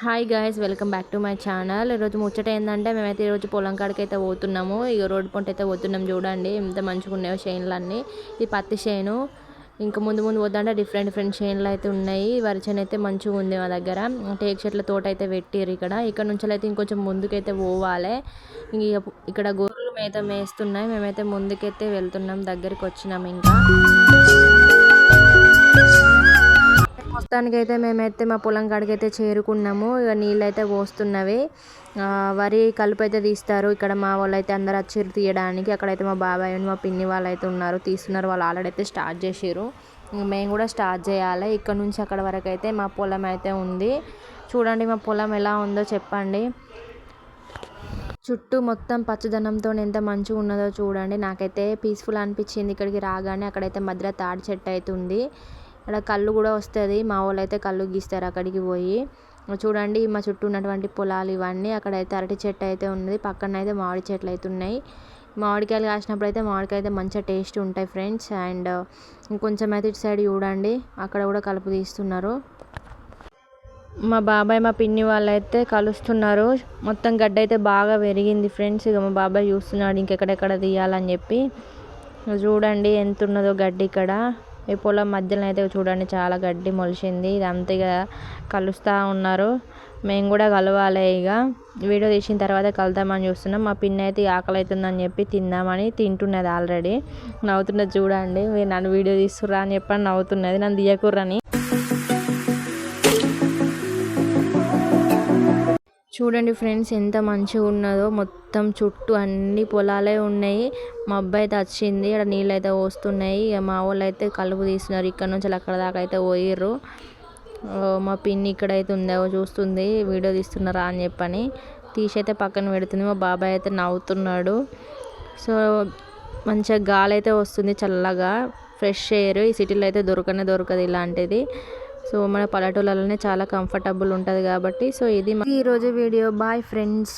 Hi guys, welcome back to my channel. ఈరోజు ముచ్చట ఏంటంటే మేమైతే ఈరోజు పొలం కాడికి అయితే పోతున్నాము. ఇక రోడ్డు పంట అయితే పోతున్నాం. చూడండి ఎంత మంచిగా ఉన్నాయో చేనులన్నీ. ఇది పత్తి చేను. ఇంకా ముందు ముందు పోతుంటే డిఫరెంట్ చేనులు అయితే ఉన్నాయి. వరి చేను అయితే మంచిగా ఉంది మా దగ్గర. టేక్ చెట్ల తోట అయితే పెట్టిర్రు ఇక్కడ నుంచి అయితే ఇంకొంచెం ముందుకైతే పోవాలి. ఇక్కడ గొర్రెలు మేత మేస్తున్నాయి. మేమైతే ముందుకైతే వెళ్తున్నాం, దగ్గరికి వచ్చినాం. ఇంకా మొత్తానికైతే మేమైతే మా పొలం కాడికి అయితే చేరుకున్నాము. ఇక నీళ్ళు అయితే పోస్తున్నవి. వరి కలుపు అయితే తీస్తారు. ఇక్కడ మా వాళ్ళు అయితే అందరు వచ్చారు తీయడానికి. అక్కడైతే మా బాబాయ్ మా పిన్ని వాళ్ళు అయితే ఉన్నారు, తీస్తున్నారు. వాళ్ళు ఆల్రెడీ అయితే స్టార్ట్ చేసారు. మేము కూడా స్టార్ట్ చేయాలి. ఇక్కడ నుంచి అక్కడ వరకు అయితే మా పొలం అయితే ఉంది. చూడండి మా పొలం ఎలా ఉందో చెప్పండి. చుట్టూ మొత్తం పచ్చదనంతో ఎంత మంచిగా ఉన్నదో చూడండి. నాకైతే పీస్ఫుల్ అనిపించింది ఇక్కడికి రాగానే. అక్కడైతే మధ్యలో తాడి చెట్టు అయితే ఉంది. ఇక్కడ కళ్ళు కూడా వస్తుంది. మా వాళ్ళు అయితే కళ్ళు గీస్తారు అక్కడికి పోయి. చూడండి మా చుట్టూ ఉన్నటువంటి పొలాలు ఇవన్నీ. అక్కడైతే అరటి చెట్టు అయితే ఉన్నది. పక్కన అయితే మామిడి చెట్లు అయితే ఉన్నాయి. మామిడికాయలు కాసినప్పుడు అయితే మామిడికాయ అయితే మంచిగా టేస్ట్ ఉంటాయి ఫ్రెండ్స్. అండ్ ఇంకొంచెం అయితే ఇటు సైడ్ చూడండి, అక్కడ కూడా కలుపు తీస్తున్నారు. మా బాబాయ్ మా పిన్ని వాళ్ళు అయితే కలుస్తున్నారు. మొత్తం గడ్డ అయితే బాగా పెరిగింది ఫ్రెండ్స్. ఇక మా బాబాయ్ చూస్తున్నాడు ఇంకెక్కడెక్కడ తీయాలని చెప్పి. చూడండి ఎంత ఉన్నదో గడ్డి ఇక్కడ. ఈ పొలం మధ్యలో అయితే చూడండి చాలా గడ్డి మొలిచింది. ఇదంతా ఇక కలుస్తూ ఉన్నారు. మేము కూడా కలవాలి. ఇక వీడియో తీసిన తర్వాత కలుద్దామని చూస్తున్నాం. మా పిన్ని అయితే ఆకలి అవుతుందని చెప్పి తిందామని తింటున్నది ఆల్రెడీ. నవ్వుతున్నది చూడండి. మీరు నన్ను వీడియో తీస్తుర్రా అని చెప్పని నవ్వుతున్నది, నన్ను తీయకుర్రని. చూడండి ఫ్రెండ్స్ ఎంత మంచిగా ఉన్నదో. మొత్తం చుట్టూ అన్ని పొలాలే ఉన్నాయి. మా అబ్బాయి అయితే వచ్చింది. ఇక్కడ నీళ్ళు అయితే పోస్తున్నాయి. మా వాళ్ళు అయితే కలుపు తీస్తున్నారు. ఇక్కడ నుంచి అక్కడ దాకా అయితే పోయిర్రు. మా పిన్ని ఇక్కడైతే ఉందో చూస్తుంది, వీడియో తీస్తున్నారా అని చెప్పని తీసి అయితే పక్కన పెడుతుంది. మా బాబాయ్ అయితే నవ్వుతున్నాడు. సో మంచిగా గాలి అయితే వస్తుంది, చల్లగా ఫ్రెష్ ఎయిర్. ఈ సిటీలో అయితే దొరకదు ఇలాంటిది. సో మన పల్లెటూళ్ళలోనే చాలా కంఫర్టబుల్ ఉంటుంది కాబట్టి. సో ఇది ఈరోజు వీడియో. Bye friends.